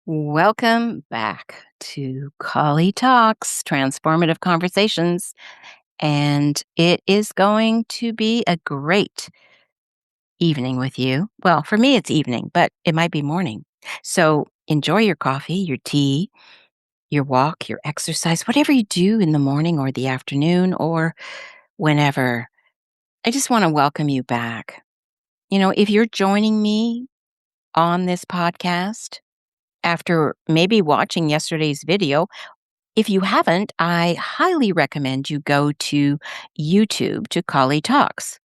Welcome back to Colli Talks, transformative conversations. And it is going to be a great evening with you. Well, for me, it's evening, but it might be morning. So enjoy your coffee, your tea, your walk, your exercise, whatever you do in the morning or the afternoon or whenever. I just want to welcome you back. If you're joining me on this podcast after maybe watching yesterday's video, if you haven't, I highly recommend you go to YouTube to Colli Talks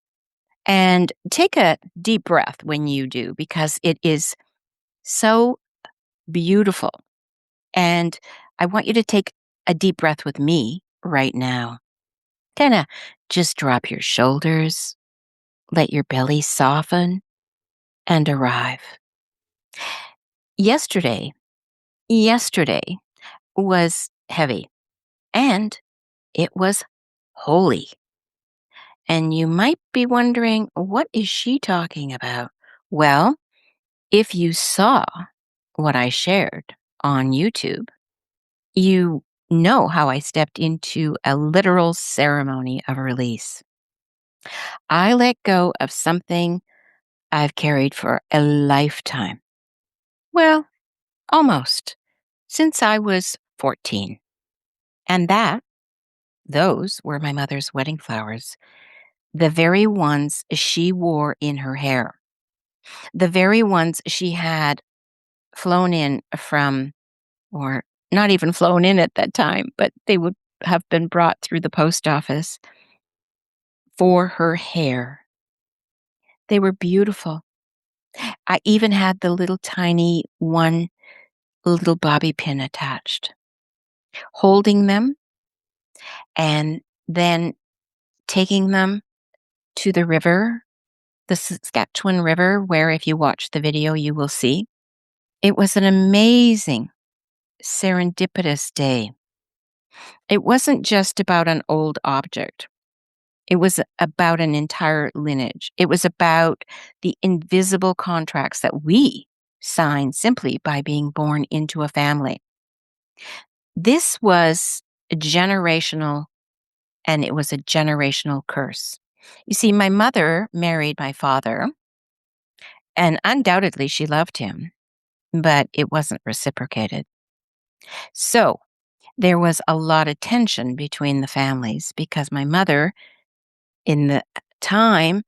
and take a deep breath when you do because it is so beautiful. And I want you to take a deep breath with me right now. Kind of just drop your shoulders, let your belly soften and arrive. Yesterday was heavy and it was holy. And you might be wondering, what is she talking about? Well, if you saw what I shared on YouTube, you know how I stepped into a literal ceremony of release. I let go of something I've carried for a lifetime. Well, almost, since I was 14. And those were my mother's wedding flowers, the very ones she wore in her hair. The very ones she had flown in from, or not even flown in at that time, but they would have been brought through the post office for her hair. They were beautiful. I even had the little tiny one little bobby pin attached. Holding them and then taking them to the river, the Saskatchewan River, where if you watch the video, you will see. It was an amazing, serendipitous day. It wasn't just about an old object. It was about an entire lineage. It was about the invisible contracts that we sign simply by being born into a family. This was generational, and it was a generational curse. You see, my mother married my father, and undoubtedly she loved him, but it wasn't reciprocated. So there was a lot of tension between the families because my mother, in the time,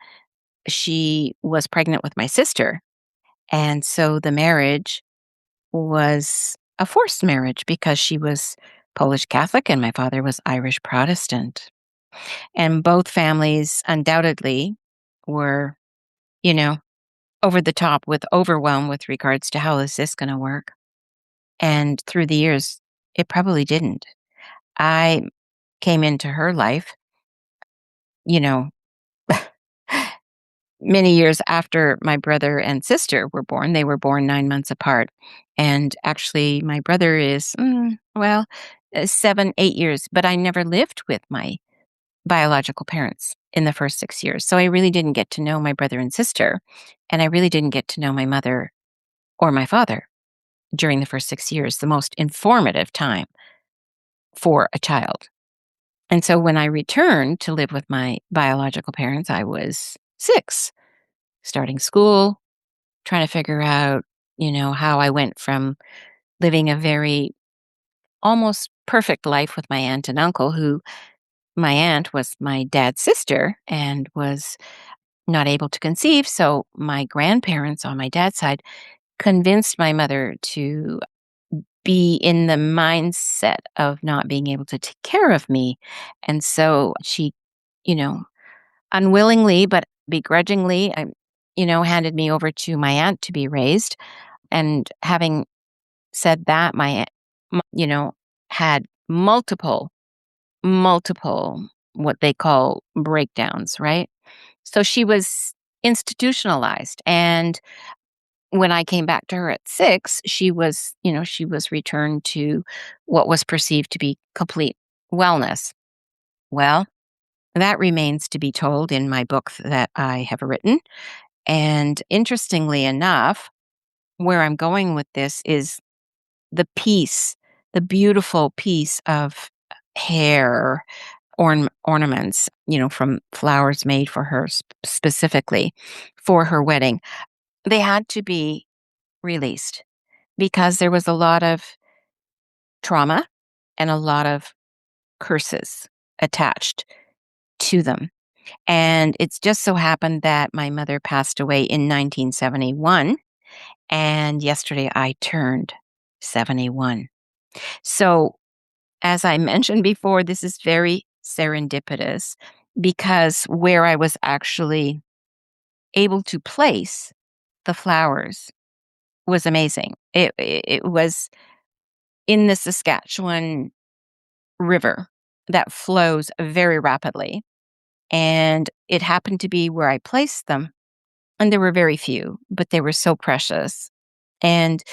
she was pregnant with my sister. And so the marriage was a forced marriage because she was Polish Catholic and my father was Irish Protestant. And both families undoubtedly were, you know, over the top with overwhelm with regards to how is this going to work. And through the years, it probably didn't. I came into her life, you know, many years after my brother and sister were born. They were born 9 months apart. And actually, my brother is, 7, 8 years, but I never lived with my biological parents in the first 6 years. So I really didn't get to know my brother and sister. And I really didn't get to know my mother or my father during the first 6 years, the most informative time for a child. And so when I returned to live with my biological parents, I was 6, starting school, trying to figure out, how I went from living a very almost perfect life with my aunt and uncle, who my aunt was my dad's sister and was not able to conceive. So my grandparents on my dad's side convinced my mother to be in the mindset of not being able to take care of me. And so she, you know, unwillingly but begrudgingly, handed me over to my aunt to be raised. And having said that, my aunt, had multiple what they call breakdowns, right? So she was institutionalized. And when I came back to her at 6, she was returned to what was perceived to be complete wellness. Well, that remains to be told in my book that I have written. And interestingly enough, where I'm going with this is the piece, the beautiful piece of hair ornaments, from flowers made for her specifically for her wedding. They had to be released because there was a lot of trauma and a lot of curses attached to them. And it's just so happened that my mother passed away in 1971, and yesterday I turned 71. So, as I mentioned before, this is very serendipitous because where I was actually able to place the flowers was amazing. It was in the Saskatchewan River that flows very rapidly, and it happened to be where I placed them, and there were very few, but they were so precious. And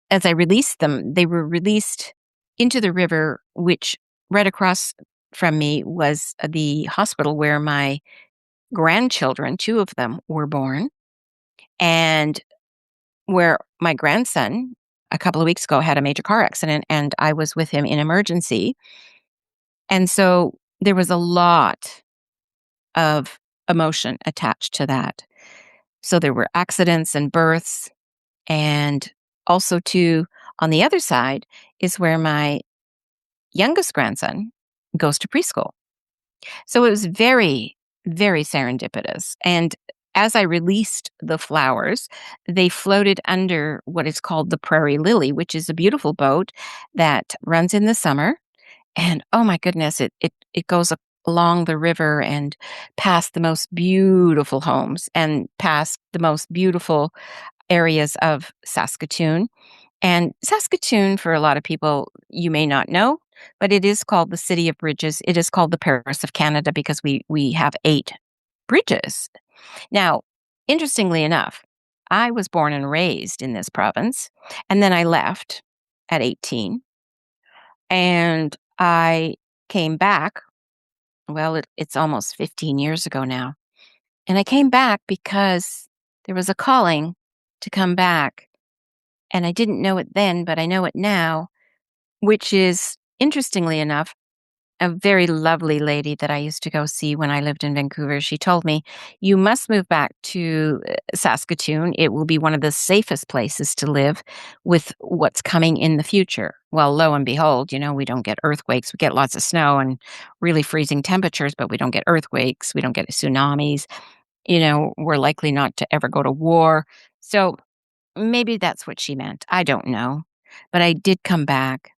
as I released them, they were released into the river, which right across from me was the hospital where my grandchildren, 2 of them, were born, and where my grandson, a couple of weeks ago, had a major car accident, and I was with him in emergency. And so there was a lot of emotion attached to that. So there were accidents and births, and also too, on the other side is where my youngest grandson goes to preschool. So it was very, very serendipitous. And as I released the flowers, they floated under what is called the prairie lily, which is a beautiful boat that runs in the summer. And oh my goodness, it goes along the river and past the most beautiful homes and past the most beautiful areas of Saskatoon. And Saskatoon, for a lot of people, you may not know, but it is called the City of Bridges. It is called the Paris of Canada because we have 8 bridges. Now, interestingly enough, I was born and raised in this province, and then I left at 18, and I came back. Well, it's almost 15 years ago now. And I came back because there was a calling to come back. And I didn't know it then, but I know it now, which is, interestingly enough, a very lovely lady that I used to go see when I lived in Vancouver. She told me, "You must move back to Saskatoon. It will be one of the safest places to live with what's coming in the future." Well, lo and behold, we don't get earthquakes. We get lots of snow and really freezing temperatures, but we don't get earthquakes. We don't get tsunamis. We're likely not to ever go to war. So maybe that's what she meant. I don't know. But I did come back,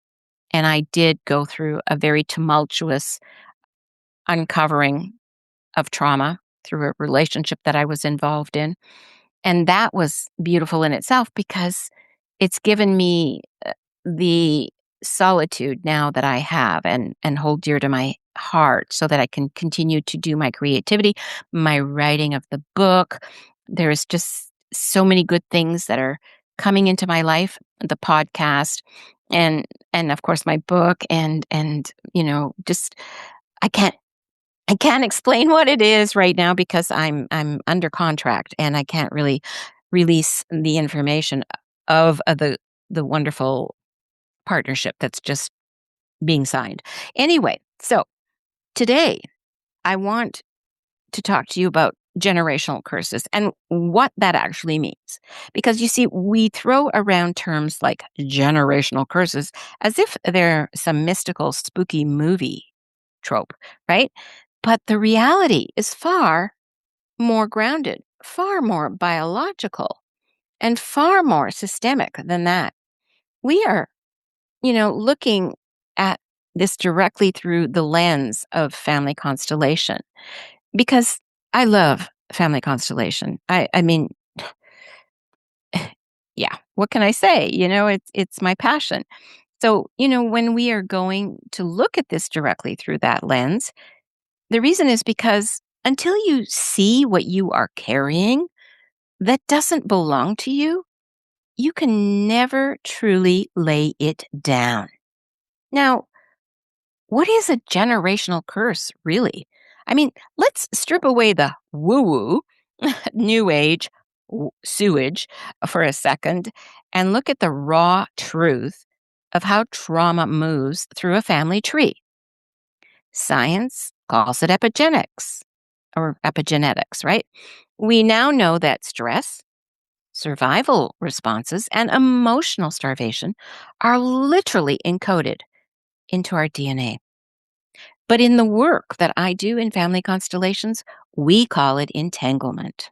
and I did go through a very tumultuous uncovering of trauma through a relationship that I was involved in. And that was beautiful in itself because it's given me the solitude now that I have and hold dear to my heart so that I can continue to do my creativity, my writing of the book. There's just so many good things that are coming into my life, the podcast and of course my book and just I can't I can't explain what it is right now because I'm under contract and I can't really release the information of the wonderful partnership that's just being signed. Anyway, so today I want to talk to you about generational curses and what that actually means. Because you see, we throw around terms like generational curses as if they're some mystical, spooky movie trope, right? But the reality is far more grounded, far more biological, and far more systemic than that. We are, looking at this directly through the lens of family constellation because I love family constellation. I mean, yeah, what can I say? It's my passion. So, when we are going to look at this directly through that lens, the reason is because until you see what you are carrying that doesn't belong to you, you can never truly lay it down. Now, what is a generational curse, really? I mean, let's strip away the woo woo, new age, sewage for a second and look at the raw truth of how trauma moves through a family tree. Science calls it epigenetics, right? We now know that stress, survival responses, and emotional starvation are literally encoded into our DNA. But in the work that I do in family constellations, we call it entanglement,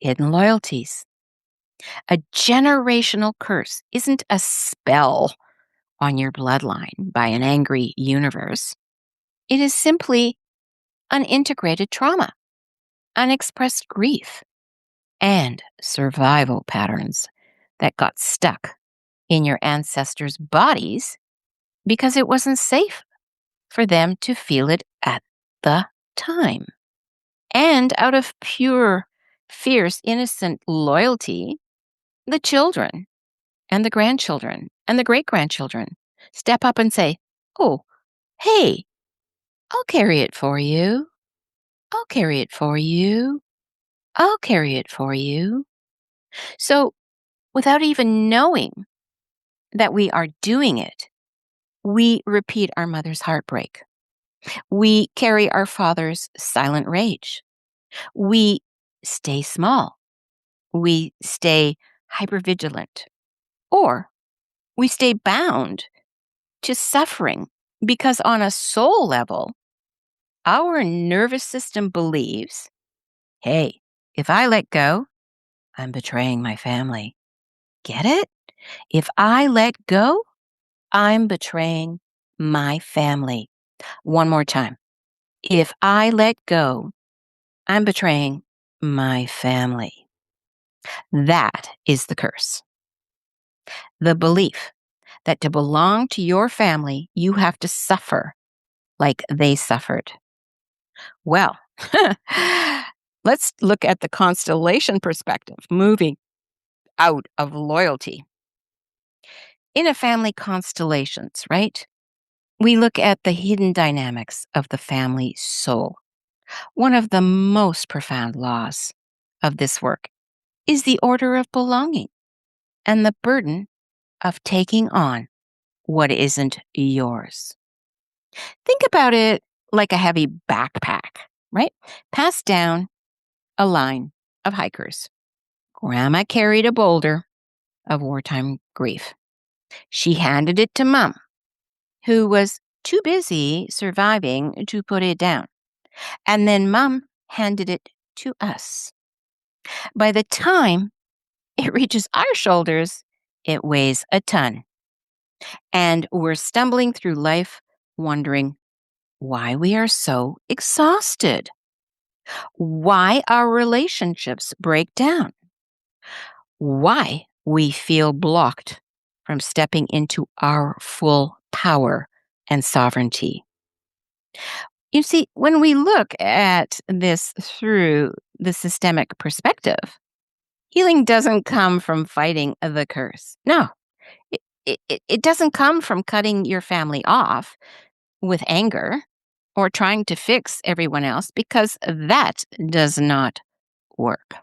hidden loyalties. A generational curse isn't a spell on your bloodline by an angry universe. It is simply unintegrated trauma, unexpressed grief, and survival patterns that got stuck in your ancestors' bodies because it wasn't safe for them to feel it at the time. And out of pure, fierce, innocent loyalty, the children and the grandchildren and the great grandchildren step up and say, "Oh, hey, I'll carry it for you. I'll carry it for you. I'll carry it for you." So, without even knowing that we are doing it, we repeat our mother's heartbreak. We carry our father's silent rage. We stay small. We stay hypervigilant. Or we stay bound to suffering because, on a soul level, our nervous system believes, hey, if I let go, I'm betraying my family. Get it? If I let go, I'm betraying my family. One more time. If I let go, I'm betraying my family. That is the curse. The belief that to belong to your family, you have to suffer like they suffered. Well, let's look at the constellation perspective, moving out of loyalty. In a family constellations, right? We look at the hidden dynamics of the family soul. One of the most profound laws of this work is the order of belonging and the burden of taking on what isn't yours. Think about it like a heavy backpack, right? Passed down a line of hikers. Grandma carried a boulder of wartime grief. She handed it to Mom, who was too busy surviving to put it down. And then Mom handed it to us. By the time it reaches our shoulders, it weighs a ton. And we're stumbling through life wondering why we are so exhausted, why our relationships break down, why we feel blocked from stepping into our full power and sovereignty. You see, when we look at this through the systemic perspective, healing doesn't come from fighting the curse. No, it doesn't come from cutting your family off with anger or trying to fix everyone else, because that does not work.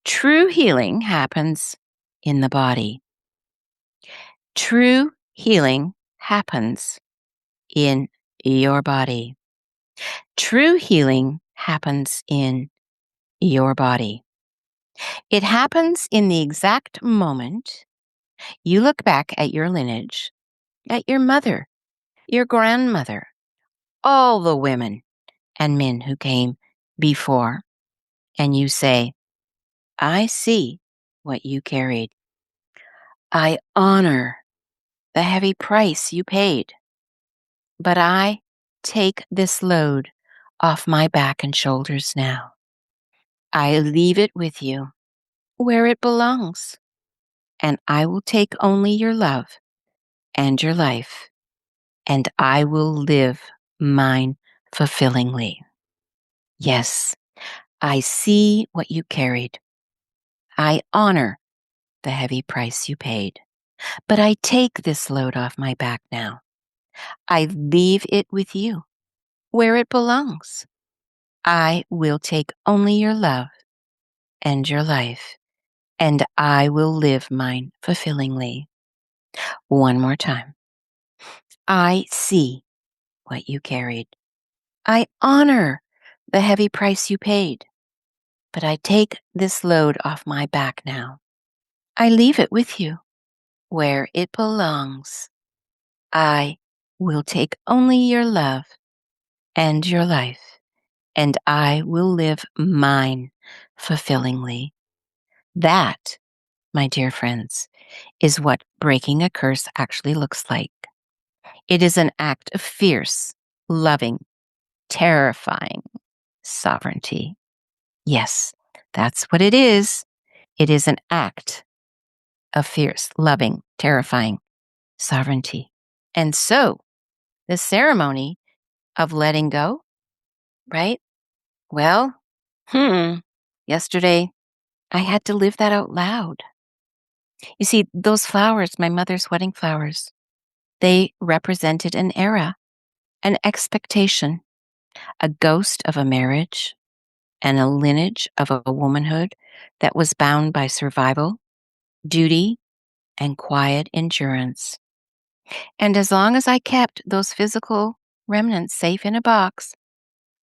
True healing happens in the body. True healing happens in your body. True healing happens in your body. It happens in the exact moment you look back at your lineage, at your mother, your grandmother, all the women and men who came before, and you say, I see what you carried. I honor the heavy price you paid, but I take this load off my back and shoulders now. I leave it with you where it belongs, and I will take only your love and your life, and I will live mine fulfillingly. Yes, I see what you carried. I honor the heavy price you paid, but I take this load off my back now. I leave it with you where it belongs. I will take only your love and your life, and I will live mine fulfillingly. One more time. I see what you carried. I honor the heavy price you paid, but I take this load off my back now. I leave it with you where it belongs. I will take only your love and your life, and I will live mine fulfillingly. That, my dear friends, is what breaking a curse actually looks like. It is an act of fierce, loving, terrifying sovereignty. Yes, that's what it is. It is an act of fierce, loving, terrifying sovereignty. And so, the ceremony of letting go, right? Well, yesterday I had to live that out loud. You see, those flowers, my mother's wedding flowers, they represented an era, an expectation, a ghost of a marriage, and a lineage of a womanhood that was bound by survival, duty, and quiet endurance. And as long as I kept those physical remnants safe in a box,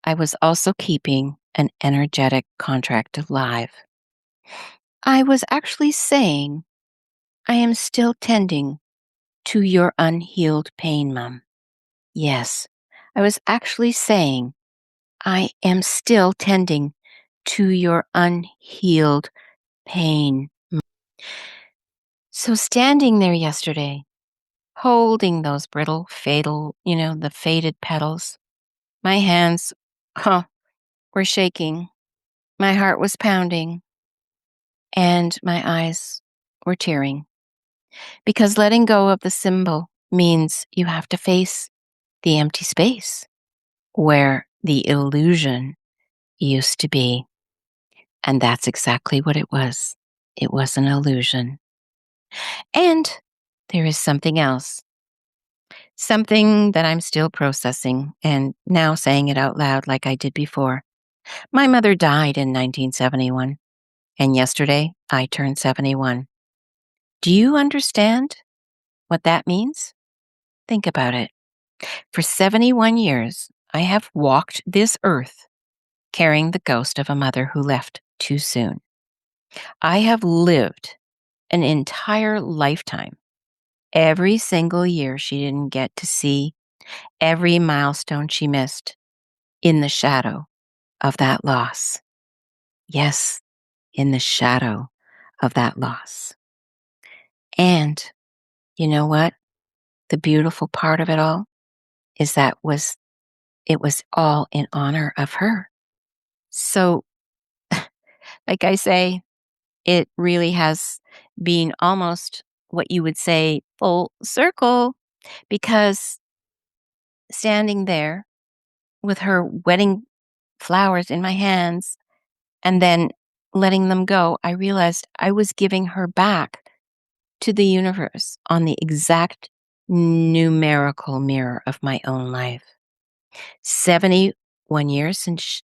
I was also keeping an energetic contract alive. I was actually saying, I am still tending to your unhealed pain, Mum. Yes, I was actually saying, I am still tending to your unhealed pain. So standing there yesterday, holding those brittle, fatal, the faded petals, my hands, were shaking. My heart was pounding and my eyes were tearing because letting go of the symbol means you have to face the empty space where the illusion used to be. And that's exactly what it was. It was an illusion. And there is something else, something that I'm still processing and now saying it out loud like I did before. My mother died in 1971, and yesterday I turned 71. Do you understand what that means? Think about it. For 71 years, I have walked this earth carrying the ghost of a mother who left too soon. I have lived an entire lifetime. Every single year she didn't get to see, every milestone she missed in the shadow of that loss. Yes, in the shadow of that loss. And you know what? The beautiful part of it all is it was all in honor of her. So, like I say, it really has been almost what you would say full circle, because standing there with her wedding flowers in my hands and then letting them go, I realized I was giving her back to the universe on the exact numerical mirror of my own life. 71 years since,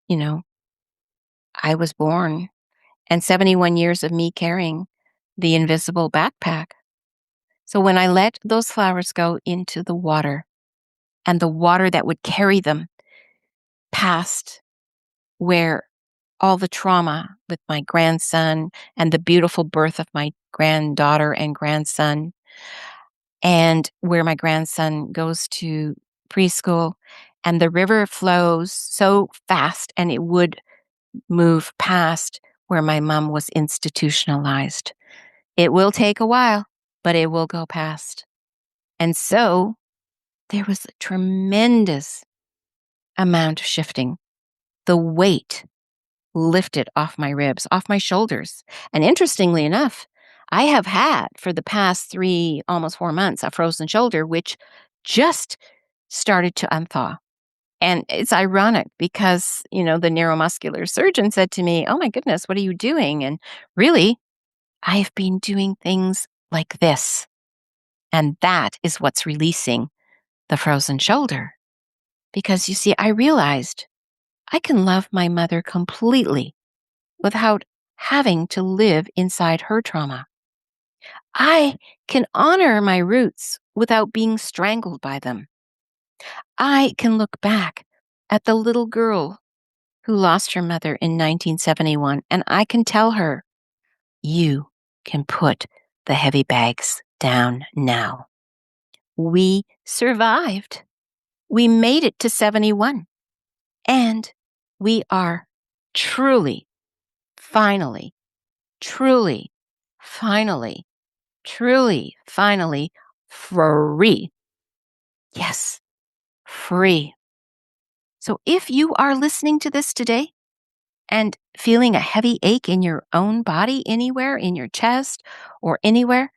I was born, and 71 years of me carrying the invisible backpack. So when I let those flowers go into the water, and the water that would carry them past where all the trauma with my grandson and the beautiful birth of my granddaughter and grandson, and where my grandson goes to preschool, and the river flows so fast and it would move past where my mom was institutionalized. It will take a while, but it will go past. And so there was a tremendous amount of shifting. The weight lifted off my ribs, off my shoulders. And interestingly enough, I have had for the past 3, almost 4 months, a frozen shoulder, which just started to unthaw. And it's ironic because, the neuromuscular surgeon said to me, "Oh my goodness, what are you doing?" And really, I've been doing things like this. And that is what's releasing the frozen shoulder. Because you see, I realized I can love my mother completely without having to live inside her trauma. I can honor my roots without being strangled by them. I can look back at the little girl who lost her mother in 1971, and I can tell her, you can put the heavy bags down now. We survived. We made it to 71. And we are truly, finally, truly, finally, truly, finally free. Yes, free. So if you are listening to this today and feeling a heavy ache in your own body, anywhere in your chest or anywhere,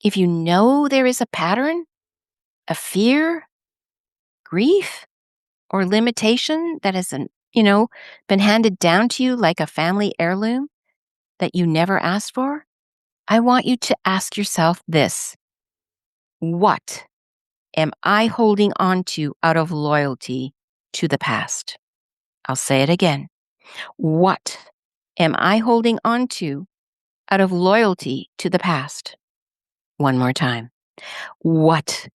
if you know there is a pattern, a fear, grief, or limitation that hasn't, been handed down to you like a family heirloom that you never asked for, I want you to ask yourself this: what am I holding on to out of loyalty to the past? I'll say it again. What am I holding on to out of loyalty to the past? One more time. What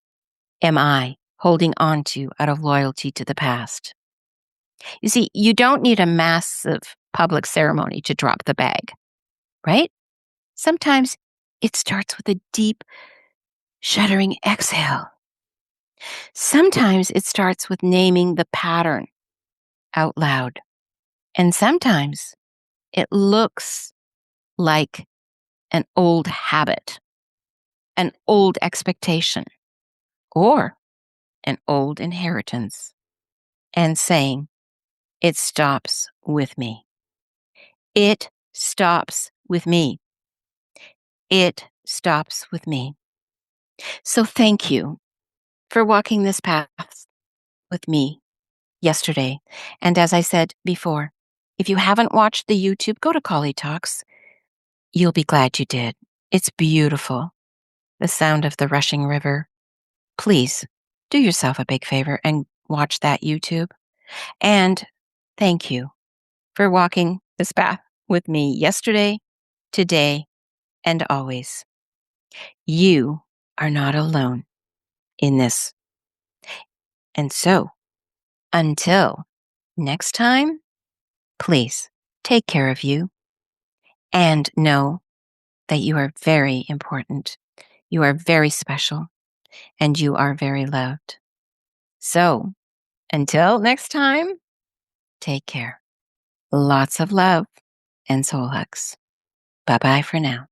am I holding on to out of loyalty to the past? You see, you don't need a massive public ceremony to drop the bag, right? Sometimes it starts with a deep, shuddering exhale. Sometimes it starts with naming the pattern out loud. And sometimes it looks like an old habit, an old expectation, or an old inheritance, and saying, it stops with me. It stops with me. It stops with me. So thank you for walking this path with me yesterday. And as I said before, if you haven't watched the YouTube, go to Colli Talks. You'll be glad you did. It's beautiful. The sound of the rushing river. Please do yourself a big favor and watch that YouTube. And thank you for walking this path with me yesterday, today, and always. You are not alone in this. And so, until next time, please take care of you and know that you are very important. You are very special and you are very loved. So, until next time, take care. Lots of love and soul hugs. Bye-bye for now.